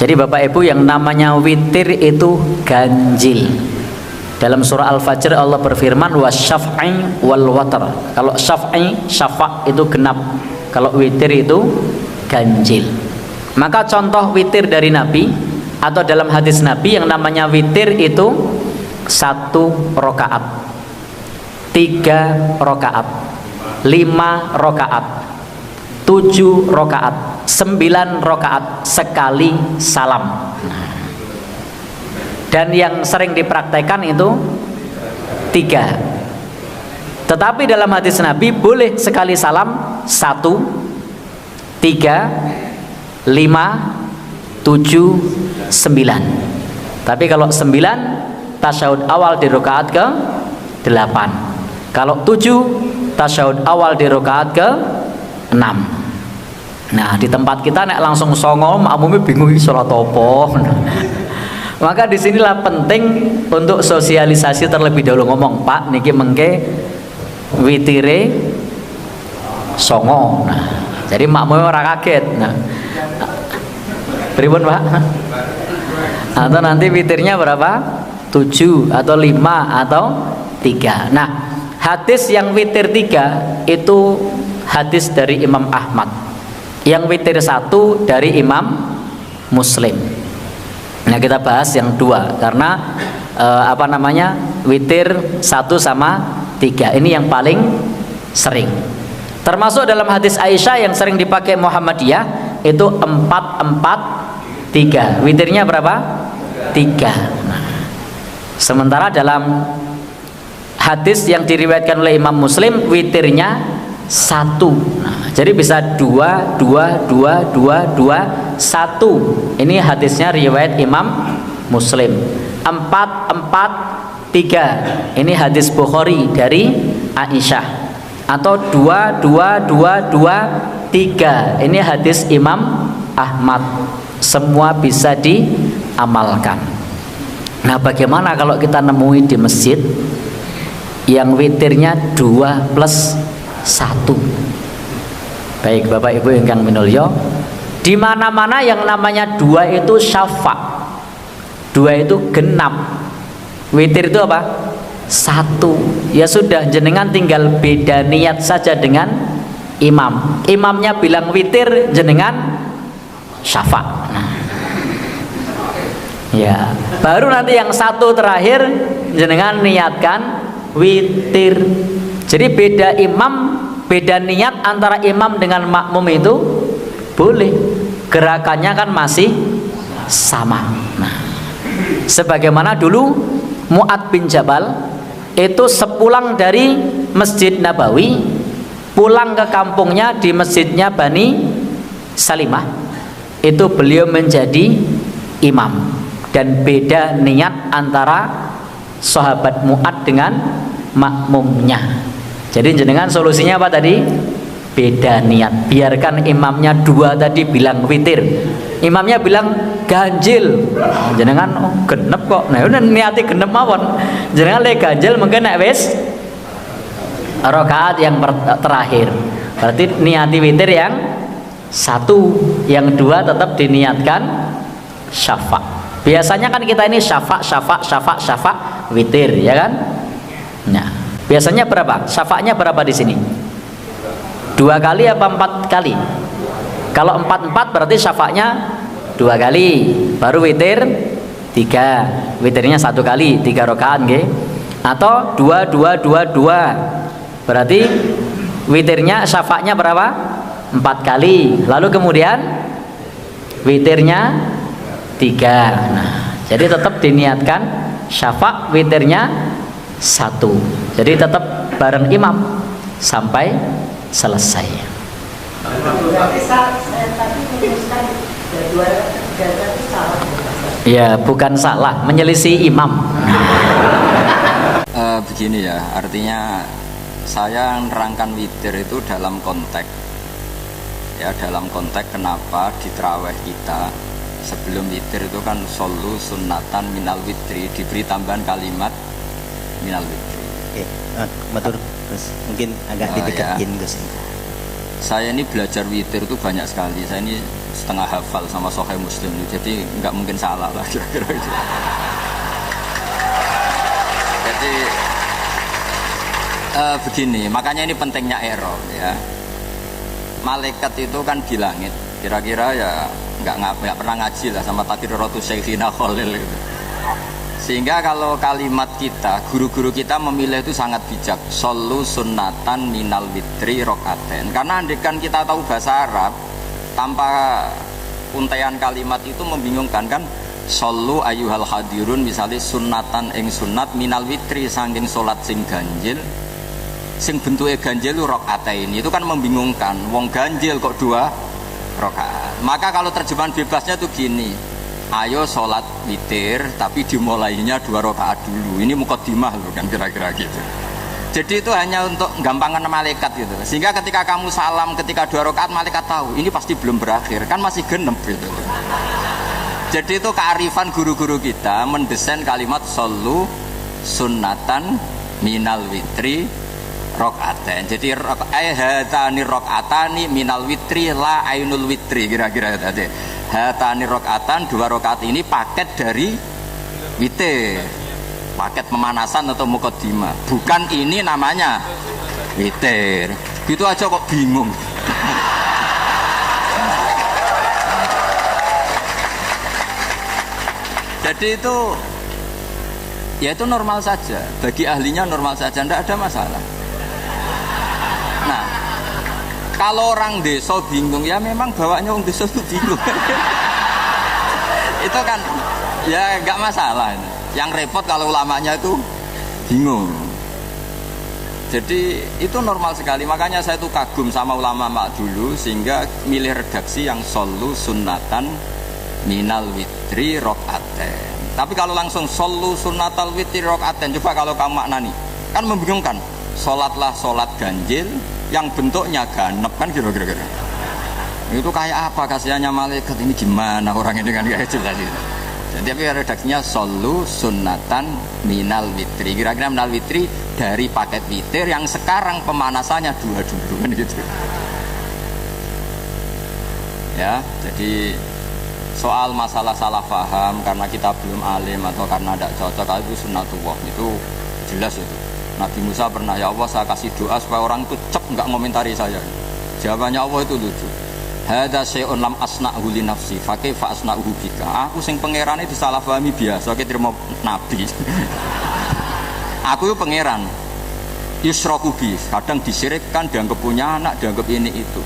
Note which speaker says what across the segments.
Speaker 1: Jadi Bapak Ibu, yang namanya witir itu ganjil. Dalam surah Al-Fajr Allah berfirman wasyaf'i wal watar. Kalau syaf'i, syafa' itu genap. Kalau witir itu ganjil. Maka contoh witir dari Nabi atau dalam hadis Nabi yang namanya witir itu 1 rakaat, 3 rakaat, 5 rakaat, 7 rakaat, 9 rakaat sekali salam. Dan yang sering dipraktekkan itu 3. Tetapi dalam hadis Nabi boleh sekali salam 1, 3, 5, 7, 9. Tapi kalau 9 tasyahud awal di rakaat ke 8. Kalau 7 tasyahud awal di rakaat ke 6. Nah, di tempat kita nek langsung songo makmumnya bingung salat apa. Maka disinilah penting untuk sosialisasi terlebih dahulu, ngomong Pak niki mengke witire songo. Nah, jadi makmumnya ora kaget. Nah, pripun Pak? Atau nanti witirnya berapa? 7 atau 5 atau 3. Nah, hadis yang witir 3 itu hadis dari Imam Ahmad. Yang witir 1 dari Imam Muslim. Nah, kita bahas yang 2 karena witir 1 sama 3 ini yang paling sering. Termasuk dalam hadis Aisyah yang sering dipakai Muhammadiyah itu 4-4-3. Witirnya berapa? 3. Nah, sementara dalam hadis yang diriwayatkan oleh Imam Muslim witirnya 1. Nah, jadi bisa 2, 2, 2, 2, 2, 1. Ini hadisnya riwayat Imam Muslim. 4, 4, 3. Ini hadis Bukhari dari Aisyah. Atau 2, 2, 2, 2, 3. Ini hadis Imam Ahmad. Semua bisa diamalkan. Nah, bagaimana kalau kita nemui di masjid yang witirnya 2 plus 1? Baik Bapak Ibu ingkang minulya, di mana-mana yang namanya 2 itu syafa', 2 itu genap, witir itu apa? 1. Ya sudah, jenengan tinggal beda niat saja dengan imam. Imamnya bilang witir, jenengan syafa'. Nah, ya, baru nanti yang 1 terakhir jenengan niatkan witir. Jadi beda imam, beda niat antara imam dengan makmum itu boleh, gerakannya kan masih sama. Nah, sebagaimana dulu Mu'ad bin Jabal itu sepulang dari Masjid Nabawi pulang ke kampungnya di masjidnya Bani Salimah, itu beliau menjadi imam. Dan beda niat antara sahabat Mu'ad dengan makmumnya. Jadi jenengan solusinya apa tadi? Beda niat. Biarkan imamnya 2 tadi bilang witir, imamnya bilang ganjil, jenengan genep kok. Nah, udah niati genep mawon. Jenengan le ganjil mungkin nek wis rakaat yang terakhir. Berarti niati witir yang 1, yang 2 tetap diniatkan syafa'. Biasanya kan kita ini syafa' witir, ya kan? Nah, biasanya berapa? Syafa'nya berapa di sini? 2 kali apa 4 kali? Kalau 4-4 berarti syafa'nya 2 kali. Baru witir 3. Witirnya 1 kali, 3 rakaat nggih. Atau 2 2 2 2. Berarti witirnya syafa'nya berapa? 4 kali. Lalu kemudian witirnya 3. Nah, jadi tetap diniatkan syafa' witirnya 1. Jadi tetap bareng imam sampai selesai. Ya, bukan salah, menyelisih imam.
Speaker 2: Begini ya, artinya saya nerangkan witir itu dalam konteks, ya, dalam konteks kenapa di traweh kita sebelum witir itu kan solu sunnatan minal witri, diberi tambahan kalimat minal witri.
Speaker 3: Oke, matur Gus, mungkin agak didekatin Gus.
Speaker 2: Saya ini belajar witir itu banyak sekali. Saya ini setengah hafal sama Sahih Muslim, jadi nggak mungkin salah lah kira-kira itu. Jadi begini, makanya ini pentingnya i'rab ya. Malaikat itu kan di langit, kira-kira ya nggak pernah ngaji lah sama Taqriratu Syekhina Khalil gitu. Sehingga kalau kalimat kita, guru-guru kita memilih itu sangat bijak. Shollu sunnatan minal witri rokaten. Karena andekan kita tahu bahasa Arab, tanpa untaian kalimat itu membingungkan kan. Shollu ayyuhal hadirun, misalnya sunnatan ing sunnat minal witri, saking solat sing ganjil, sing bentuknya ganjil itu rokaten. Itu kan membingungkan. Wong ganjil kok 2 rakaat. Maka kalau terjemahan bebasnya tuh gini, ayo sholat witir tapi dimulainya 2 rakaat dulu. Ini mukaddimah loh kan, kira-kira gitu. Jadi itu hanya untuk gampangan malaikat gitu. Sehingga ketika kamu salam ketika 2 rakaat, malaikat tahu ini pasti belum berakhir, kan masih genep gitu. Jadi itu kearifan guru-guru kita mendesain kalimat shollu sunnatan minal witri rokaaten. Jadi hatani rokatani minal witri la ainul witri, kira-kira tadi. Hatani rokatan, 2 rakaat ini paket dari witir, paket pemanasan atau mukaddimah. Bukan ini namanya witir. Gitu aja kok bingung. Jadi itu ya itu normal saja, bagi ahlinya normal saja, tidak ada masalah. Nah, kalau orang desa bingung, ya memang bawanya orang desa itu bingung. Itu kan ya nggak masalah. Yang repot kalau ulamanya itu bingung. Jadi itu normal sekali. Makanya saya tuh kagum sama ulama dulu, sehingga milih redaksi yang shollu sunnatan minal witri rokaaten. Tapi kalau langsung shollu sunnatal witri rokaaten, coba kalau kamu maknani, kan membingungkan. Sholatlah sholat ganjil yang bentuknya ganep, kan kira-kira. Itu kayak apa kasihannya malaikat, ini gimana orang ini kan kayak jelas gitu. Jadi tapi redaksinya shollu sunnatan minal witri. Kira-kira minal witri dari paket witir yang sekarang pemanasannya 2 dulu kan gitu. Ya, jadi soal masalah salah paham karena kita belum alim atau karena tidak cocok, itu sunnatullah, itu jelas itu. Nabi Musa pernah, ya Allah saya kasih doa supaya orang itu cep nggak ngomentari saya. Jawabannya Allah itu lucu. Hadza syai'un lam asna'hu li nafsi fa kaifa asna'hu bika. Aku sing pangerane disalahpahami biasa ki terima nabi. Aku itu pangeran. Yusraku bi, kadang disirikkan, dianggap punya anak, dianggap ini itu.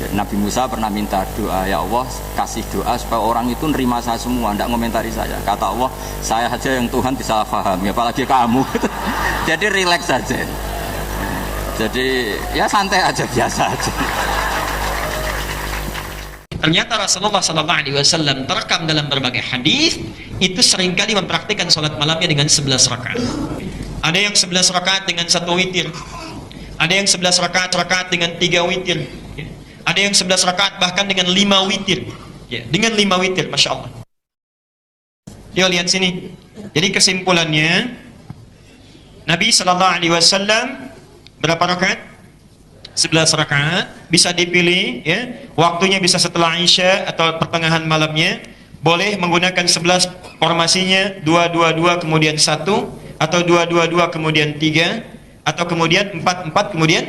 Speaker 2: Jadi Nabi Musa pernah minta doa, ya Allah kasih doa supaya orang itu nerima saya semua, tidak ngomentari saya. Kata Allah, saya saja yang Tuhan disalahpahami, apalagi kamu. Jadi rileks saja. Jadi ya santai aja, biasa aja.
Speaker 4: Ternyata Rasulullah SAW terekam dalam berbagai hadis itu seringkali mempraktikkan sholat malamnya dengan 11 rakaat. Ada yang 11 rakaat dengan 1 witir. Ada yang 11 rakaat dengan 3 witir. Ada yang 11 rakaat bahkan dengan 5 witir. Ya, dengan 5 witir, Masya Allah. Yuk lihat sini. Jadi kesimpulannya, Nabi SAW berapa rakaat? 11 rakaat. Bisa dipilih, ya. Waktunya bisa setelah Isya atau pertengahan malamnya. Boleh menggunakan 11 formasinya, 2-2-2 kemudian 1, atau 2-2-2 kemudian 3, atau kemudian 4-4 kemudian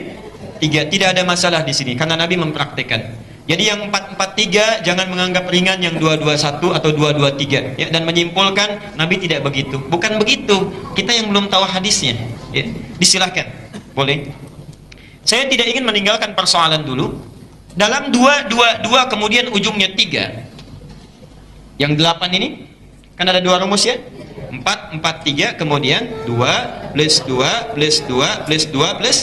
Speaker 4: 3. Tidak ada masalah di sini karena Nabi mempraktikkan. Jadi yang 4-4-3 jangan menganggap ringan yang 2-2-1 atau 2-2-3 ya, dan menyimpulkan Nabi tidak begitu. Bukan begitu. Kita yang belum tahu hadisnya ya. Disilahkan. Boleh. Saya tidak ingin meninggalkan persoalan dulu. Dalam 2-2-2 kemudian ujungnya 3. Yang 8 ini kan ada 2 rumus ya. 4-4-3 kemudian 2 plus 2 plus 2 plus 2 plus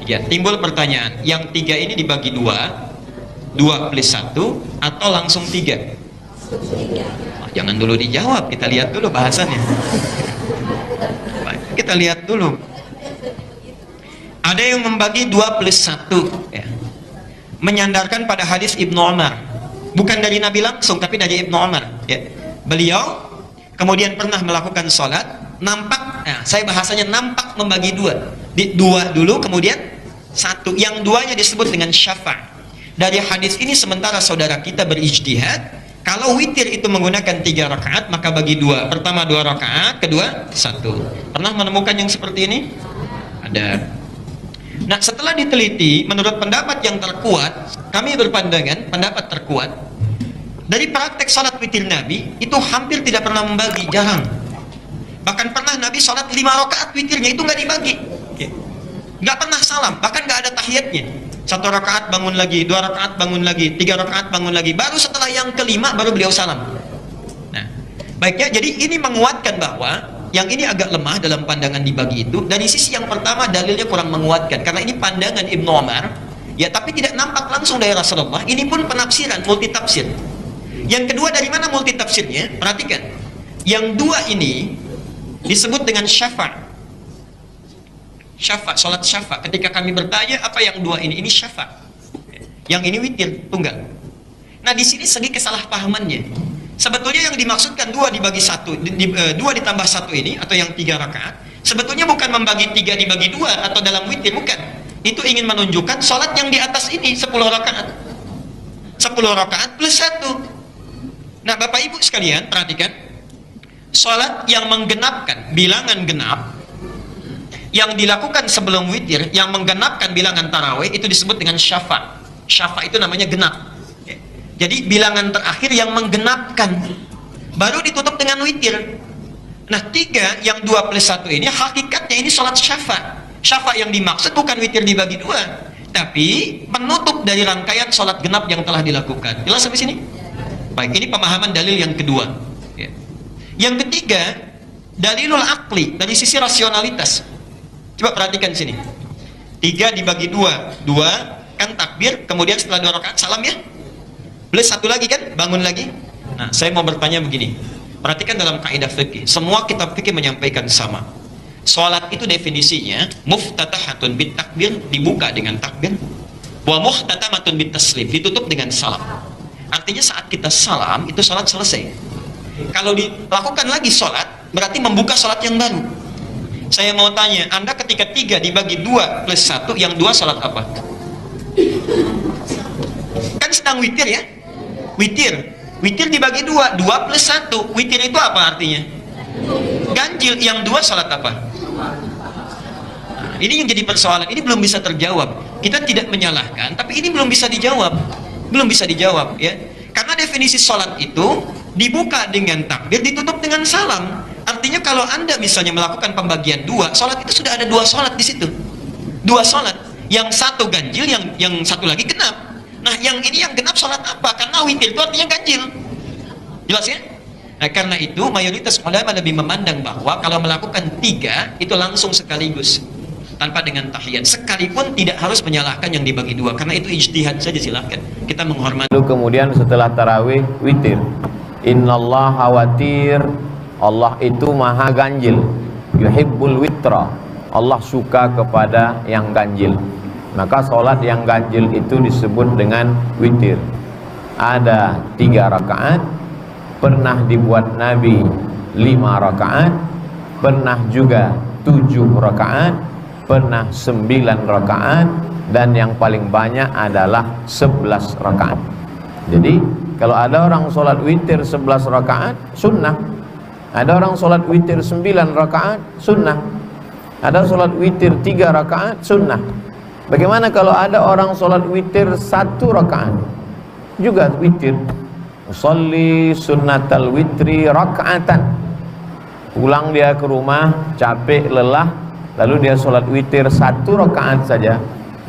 Speaker 4: 3. Timbul pertanyaan, yang 3 ini dibagi 2 plus 1 atau langsung 3? Oh, jangan dulu dijawab, kita lihat dulu bahasannya. Kita lihat dulu. Ada yang membagi 2 plus 1 ya. Menyandarkan pada hadis Ibnu Umar. Bukan dari Nabi langsung, tapi dari Ibnu Umar ya. Beliau kemudian pernah melakukan sholat, nampak, nah, saya bahasanya nampak membagi 2. Di 2 dulu kemudian 1. Yang 2-nya disebut dengan syafa'. Dari hadis ini sementara saudara kita berijtihad, kalau witir itu menggunakan 3 rakaat, maka bagi 2. Pertama 2 rakaat, kedua 1. Pernah menemukan yang seperti ini? Ada. Nah, setelah diteliti, menurut pendapat yang terkuat, kami berpandangan pendapat terkuat dari praktek salat witir Nabi itu hampir tidak pernah membagi, jarang. Bahkan pernah Nabi salat 5 rakaat witirnya itu nggak dibagi, nggak pernah salam, bahkan nggak ada tahiyatnya. 1 rakaat bangun lagi, 2 rakaat bangun lagi, 3 rakaat bangun lagi, baru setelah yang kelima baru beliau salam. Nah, baiknya, jadi ini menguatkan bahwa yang ini agak lemah dalam pandangan dibagi itu. Dari sisi yang pertama dalilnya kurang menguatkan, karena ini pandangan Ibnu Umar, ya, tapi tidak nampak langsung dari Rasulullah. Ini pun penafsiran, multitafsir. Yang kedua, dari mana multitafsirnya? Perhatikan, yang 2 ini disebut dengan syafa'. Syafa', salat syafa'. Ketika kami bertanya apa yang 2 ini syafa'. Yang ini witir tunggal. Nah, di sini segi kesalahpahamannya. Sebetulnya yang dimaksudkan 2 dibagi 1, 2 ditambah 1 ini, atau yang 3 rakaat, sebetulnya bukan membagi 3 dibagi 2 atau dalam witir, bukan. Itu ingin menunjukkan salat yang di atas ini 10 rakaat. 10 rakaat plus 1. Nah, Bapak Ibu sekalian, perhatikan. Salat yang menggenapkan bilangan genap yang dilakukan sebelum witir, yang menggenapkan bilangan tarawih, itu disebut dengan syafa'. Syafa' itu namanya genap. Jadi bilangan terakhir yang menggenapkan, baru ditutup dengan witir. Nah, 3 yang 2 plus 1 ini hakikatnya ini salat syafa'. Syafa' yang dimaksud bukan witir dibagi 2, tapi penutup dari rangkaian salat genap yang telah dilakukan. Jelas sampai sini? Baik, ini pemahaman dalil yang kedua. Yang ketiga, dalilul aqli, dari sisi rasionalitas. Coba perhatikan sini. 3 dibagi 2, 2 kan takbir, kemudian setelah 2 rakaat salam ya. Plus 1 lagi kan, bangun lagi. Nah, saya mau bertanya begini. Perhatikan dalam kaidah fikih, semua kitab fikih menyampaikan sama. Salat itu definisinya muftatahatun bit takbir, dibuka dengan takbir, wa muhtatamatun bit taslim, ditutup dengan salam. Artinya saat kita salam itu salat selesai. Kalau dilakukan lagi salat, berarti membuka salat yang baru. Saya mau tanya, Anda ketika 3 dibagi 2 plus 1, yang 2 salat apa? Kan sedang witir ya? Witir. Witir dibagi 2, 2 plus 1. Witir itu apa artinya? Ganjil. Yang 2 salat apa? Nah, ini yang jadi persoalan. Ini belum bisa terjawab. Kita tidak menyalahkan, tapi ini belum bisa dijawab. Belum bisa dijawab ya. Karena definisi salat itu dibuka dengan takbir, ditutup dengan salam. Artinya kalau Anda misalnya melakukan pembagian 2, salat itu sudah ada 2 salat di situ. 2 salat. Yang 1 ganjil, yang 1 lagi genap. Nah, yang ini yang genap salat apa? Karena witir itu artinya ganjil. Jelas ya? Nah, karena itu mayoritas ulama lebih memandang bahwa kalau melakukan 3 itu langsung sekaligus, tanpa dengan tahiyat. Sekalipun tidak harus menyalahkan yang dibagi 2, karena itu ijtihad saja, silahkan. Kita menghormati.
Speaker 5: Lalu kemudian setelah tarawih witir. Innallaha watir, Allah itu maha ganjil. Yuhibbul witra, Allah suka kepada yang ganjil. Maka sholat yang ganjil itu disebut dengan witir. Ada 3 rakaat, pernah dibuat Nabi 5 rakaat, pernah juga 7 rakaat, pernah 9 rakaat, dan yang paling banyak adalah 11 rakaat. Jadi kalau ada orang sholat witir 11 rakaat sunnah, ada orang sholat witir 9 rakaat sunnah, ada sholat witir 3 rakaat sunnah. Bagaimana kalau ada orang sholat witir 1 rakaat juga witir? Usolli sunnatal witri rakaatan. Pulang dia ke rumah capek lelah, lalu dia sholat witir 1 rakaat saja,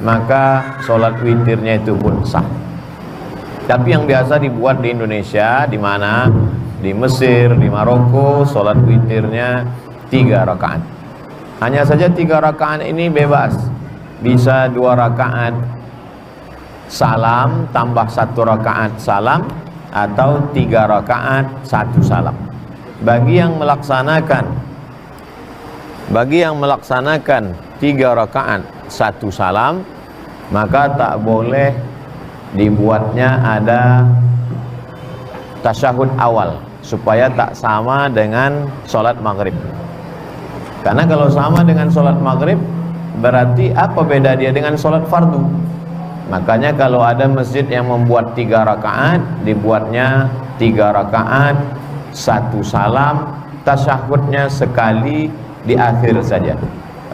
Speaker 5: maka sholat witirnya itu pun sah. Tapi yang biasa dibuat di Indonesia, di mana? Di Mesir, di Maroko, sholat witirnya 3 rakaat. Hanya saja 3 rakaat ini bebas. Bisa 2 rakaat salam tambah 1 rakaat salam, atau 3 rakaat 1 salam. Bagi yang melaksanakan 3 rakaat 1 salam, maka tak boleh dibuatnya ada tasyahud awal, supaya tak sama dengan sholat maghrib. Karena kalau sama dengan sholat maghrib, berarti apa beda dia dengan sholat fardu? Makanya kalau ada masjid yang membuat 3 rakaat, dibuatnya 3 rakaat, 1 salam, tasyahudnya sekali di akhir saja.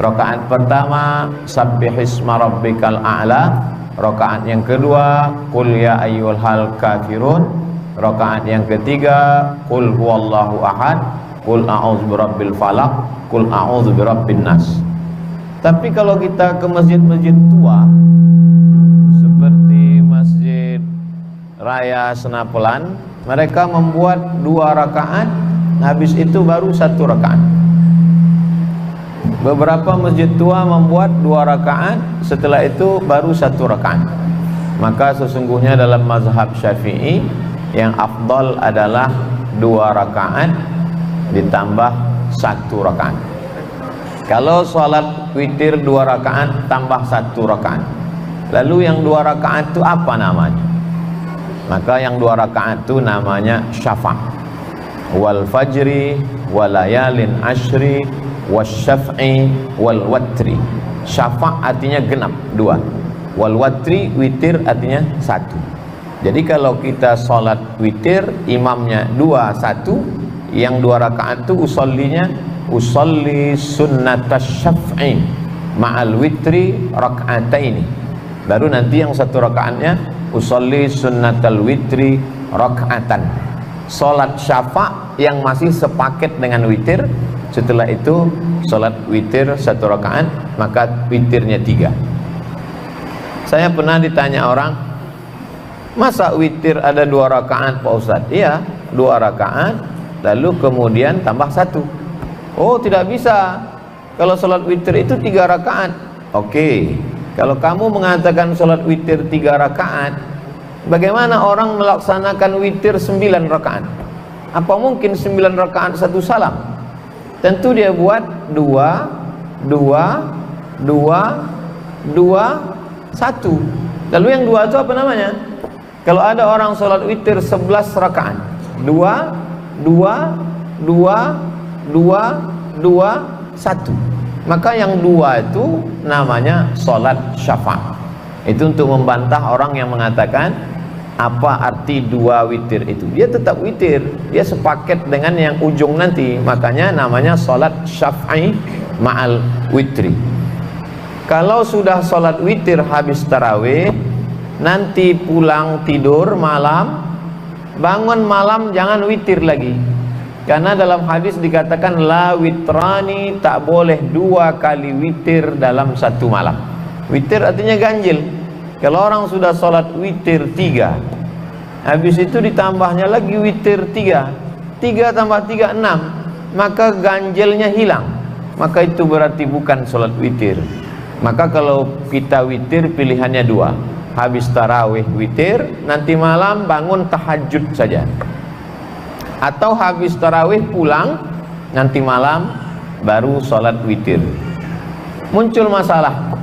Speaker 5: Rakaat pertama sabbihisma rabbikal a'la, rakaat yang kedua qul ya ayyuhal kafirun, rakaat yang ketiga qul huwallahu ahad, qul a'udzu birabbil falaq, qul a'udzu birabbin nas. Tapi kalau kita ke masjid-masjid tua seperti Masjid Raya Senapelan, mereka membuat 2 rakaat, habis itu baru 1 rakaat. Beberapa masjid tua membuat 2 rakaat, setelah itu baru 1 rakaat. Maka sesungguhnya dalam mazhab Syafi'i yang afdal adalah 2 rakaat ditambah 1 rakaat. Kalau sholat witir 2 rakaat tambah 1 rakaat, lalu yang 2 rakaat itu apa namanya? Maka yang 2 rakaat itu namanya syafa'. Wal fajri walayalin ashri wasyaf'i wal watri. Syafa' artinya genap 2, wal watri witir artinya 1. Jadi kalau kita sholat witir imamnya 2 1, yang 2 rakaat itu usolli sunnatas syaf'i ma'al witri rak'ataini. Baru nanti yang 1 rakaatnya usolli sunnatal witri rak'atan. Sholat syafa' yang masih sepaket dengan witir. Setelah itu sholat witir 1 rakaat, maka witirnya 3. Saya pernah ditanya orang, masa witir ada 2 rakaat Pak Ustadz? Iya, 2 rakaat lalu kemudian tambah 1. Oh, tidak bisa. Kalau sholat witir itu 3 rakaat. Oke, kalau kamu mengatakan sholat witir 3 rakaat, bagaimana orang melaksanakan witir 9 rakaat? Apa mungkin 9 rakaat 1 salam? Tentu dia buat 2, 2, 2, 2, 1. Lalu yang 2 itu apa namanya? Kalau ada orang sholat witir 11 rakaat, 2, 2, 2, 2, 2, 1. Maka yang 2 itu namanya sholat syafa'. Itu untuk membantah orang yang mengatakan apa arti 2 witir itu. Dia tetap witir, dia sepaket dengan yang ujung nanti. Makanya namanya sholat syafa'i ma'al witri. Kalau sudah sholat witir habis tarawih, nanti pulang tidur malam, bangun malam jangan witir lagi. Karena dalam hadis dikatakan la witrani, tak boleh 2 kali witir dalam 1 malam. Witir artinya ganjil. Kalau orang sudah sholat witir 3, habis itu ditambahnya lagi witir 3, 3 tambah 3 6, maka ganjilnya hilang. Maka itu berarti bukan sholat witir. Maka kalau kita witir pilihannya 2, habis tarawih witir, nanti malam bangun tahajud saja. Atau habis tarawih pulang, nanti malam baru sholat witir. Muncul masalah.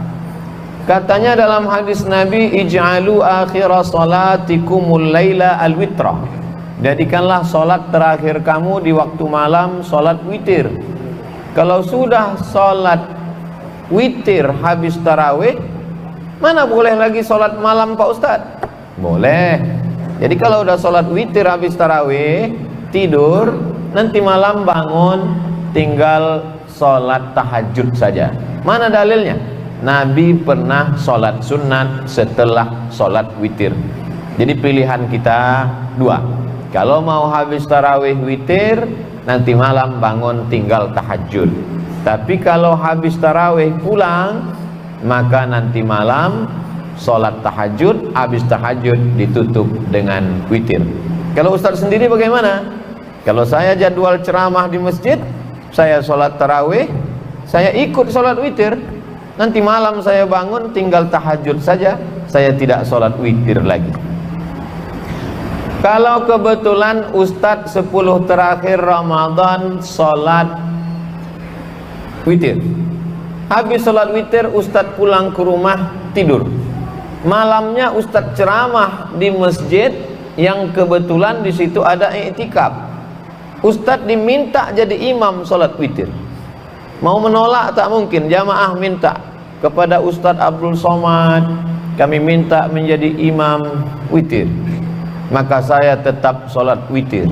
Speaker 5: Katanya dalam hadis Nabi, ij'alu akhira salatikumul laila al-witra. Jadikanlah sholat terakhir kamu di waktu malam sholat witir. Kalau sudah sholat witir habis tarawih, mana boleh lagi sholat malam Pak Ustadz? Boleh. Jadi kalau udah sholat witir habis tarawih, tidur, nanti malam bangun tinggal sholat tahajud saja. Mana dalilnya? Nabi pernah sholat sunat setelah sholat witir. Jadi pilihan kita 2. Kalau mau habis tarawih witir, nanti malam bangun tinggal tahajud. Tapi kalau habis tarawih pulang, maka nanti malam sholat tahajud, habis tahajud ditutup dengan witir. Kalau Ustadz sendiri bagaimana? Kalau saya jadwal ceramah di masjid, saya sholat tarawih, saya ikut sholat witir. Nanti malam saya bangun tinggal tahajud saja, saya tidak sholat witir lagi. Kalau kebetulan Ustadz 10 terakhir Ramadan sholat witir, habis sholat witir Ustadz pulang ke rumah tidur. Malamnya Ustadz ceramah di masjid yang kebetulan di situ ada i'tikaf. Ustadz diminta jadi imam sholat witir. Mau menolak tak mungkin. Jamaah minta kepada Ustadz Abdul Somad, kami minta menjadi imam witir, maka saya tetap sholat witir.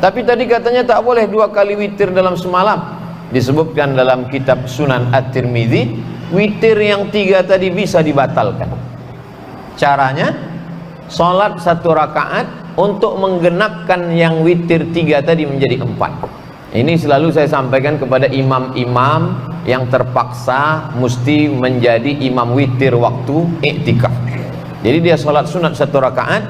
Speaker 5: Tapi tadi katanya tak boleh 2 kali witir dalam semalam. Disebutkan dalam kitab Sunan At-Tirmidzi, witir yang 3 tadi bisa dibatalkan. Caranya, sholat 1 rakaat untuk menggenapkan yang witir 3 tadi menjadi 4. Ini selalu saya sampaikan kepada imam-imam yang terpaksa mesti menjadi imam witir waktu iktikaf. Jadi dia sholat sunat 1 rakaat,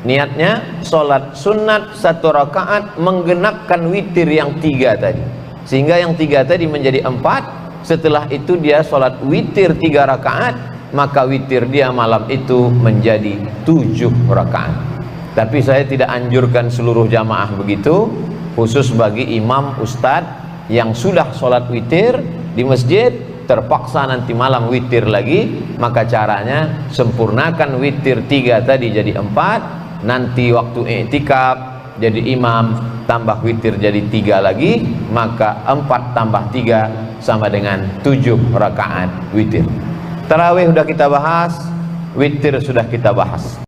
Speaker 5: niatnya sholat sunat 1 rakaat menggenapkan witir yang 3 tadi, sehingga yang 3 tadi menjadi 4. Setelah itu dia sholat witir 3 rakaat, maka witir dia malam itu menjadi 7 rakaat. Tapi saya tidak anjurkan seluruh jamaah begitu, khusus bagi imam ustadz yang sudah sholat witir di masjid, terpaksa nanti malam witir lagi, maka caranya sempurnakan witir 3 tadi jadi 4, nanti waktu i'tikaf jadi imam tambah witir jadi 3 lagi, maka 4 tambah 3 sama dengan 7 rakaat witir. Tarawih sudah kita bahas, witir sudah kita bahas.